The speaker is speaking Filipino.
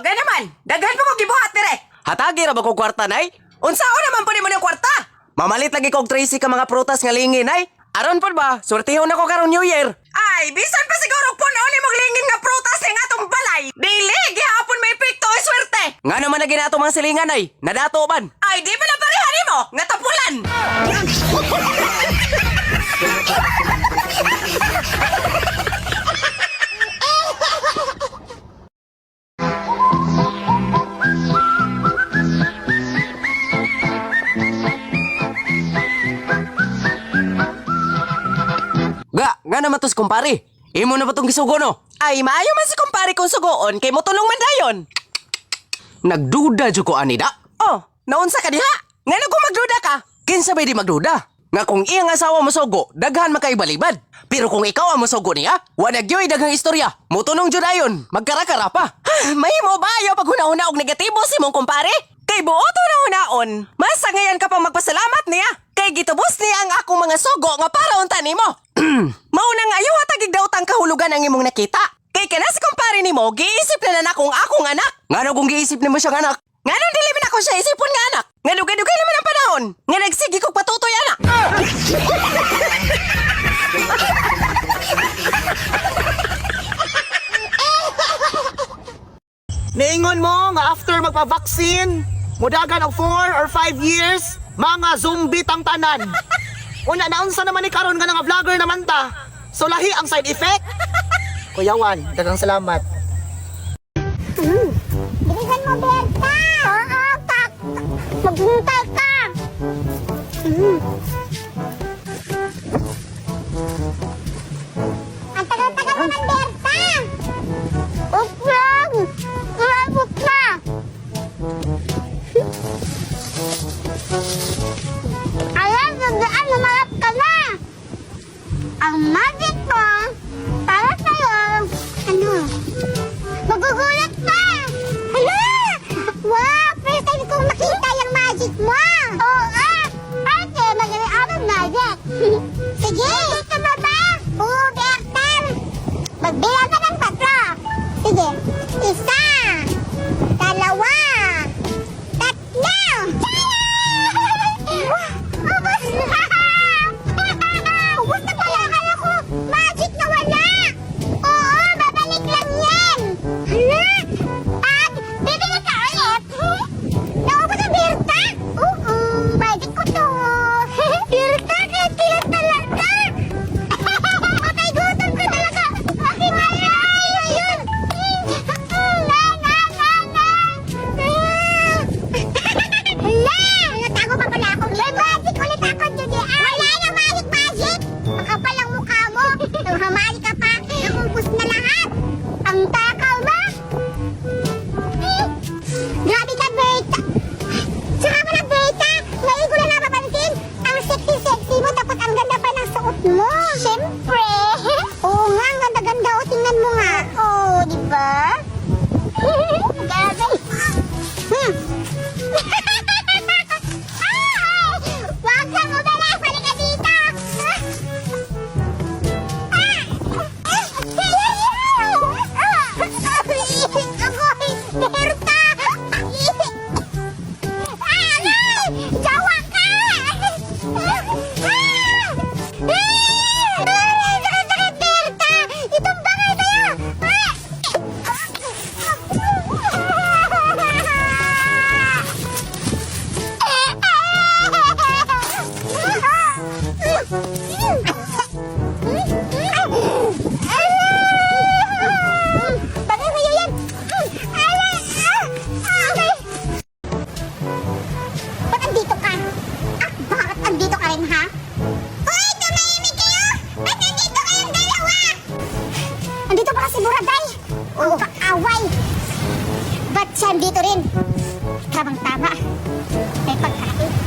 gaya naman. Daghan pa ko gibuhat dire. Hatagi ra ba kong kwarta, nay? Unsao naman po ni mo ng kwarta? Mamalit lagi kong 30 ka mga prutas nga lingi, nay. Aron po ba? Sortihon ako karong New Year. Ay, bisan pa siguro po na ni maglingin nga prutas ng atong balay. Dili, gihapon may epekto ay swerte. Nga naman na ginato mga silingan, nay. Nadato man. Ay, di ba na parehan mo? Nga tapulan. Nga naman tos kumpare. Imo na ba tong gisugo, no? Ay, maayo man si kumpare kong sugoon kay motulong man dayon. Nagduda jud ko anida. Oh, naunsa ka diha? Nga ko magduda ka? Kinsa ba di magduda? Nga kung iyang asawa mo sugo, daghan makaibalibad. Pero kung ikaw ang musugo niya, wa nagyoy daghang istorya. Mutunong jud ayon, magkarakara pa. May mo ba ayaw pag hunahuna og negatibo si mong kumpare? Kay buoto na hunaon. Mas ngayon ka pang magpasalamat niya. Kay gitubos niya ang akong mga sugo nga para unta nimo. Mauna nga ayaw hatagig daw tang kahulugan ang imong nakita. Kay kana si kumpare nimo, giisip na akong anak. Ngano kung giisip nimo siyang anak? Nganong dili man ako siya isipon nga anak? Nga dugay-dugay naman ang panahon. Nga nagsigi kog patutoy anak. Niingon mo nga after magpa-vaccine, mudagan og 4 or 5 years, mga zombie tang tanan. Una naunsa naman ni karon nga nga vlogger naman ta. So lahi ang side effect. Kuya Juan, daghang salamat. Bilisan mo, Berta! Oo, tak! Maghintay ka! Ang tagal-tagal mo ng Berta! Uprang! Urabot na! Alam, nagdaan, lumalap ka na! Ang magic mo, para sa'yo, ano? Magugulat ka! Hala! Wow! First time kong makita yung magic mo! Oo nga! Ate, magaling ako ng magic! Sige! Gusto mo ba? Oo, Bertan! Magbilang ka ng patro! Sige! Isa! Dalawa! Tatlo! Ubus na! Ubus na pala! Akala ko magic na wala! Oo, babalik lang yan! Hala! At bibili ka ulit! Naubos ang Berta? Oo, magic ko to! Berta, kaya talaga! Patay gutom ko talaga! Aking alay! Ayun! Hala! Natago pa pala ako! May magic ulit ako, Judy! Wala na magic! Makapal ang mukha mo! Nanghamali ka pa! Nakumpus na lahat! Ang takaw mo! Grabe ka, Berta! Saka pala, Berta! Ngayon ko na napapansin! Ang sexy-sexy mo tapos ang ganda pa ng suot mo! Siyempre! Oo nga, ang ganda-ganda o tingnan mo nga! Oo, di ba? Grabe! Wag kang umalas! Halika dito! Berta! Jawa ka! Sakit-sakit, Berta! Itong bangay sa'yo! Bagay sa'yo yan! Ba't andito ka? Bakit andito ka rin, ha? Hoy! Tumahimik kayo! Ba't nandito kayong dalawa? Andito pala si Buraday! Oo, kaaway! Ba't siya andito rin? Tamang-tama. May pagkain.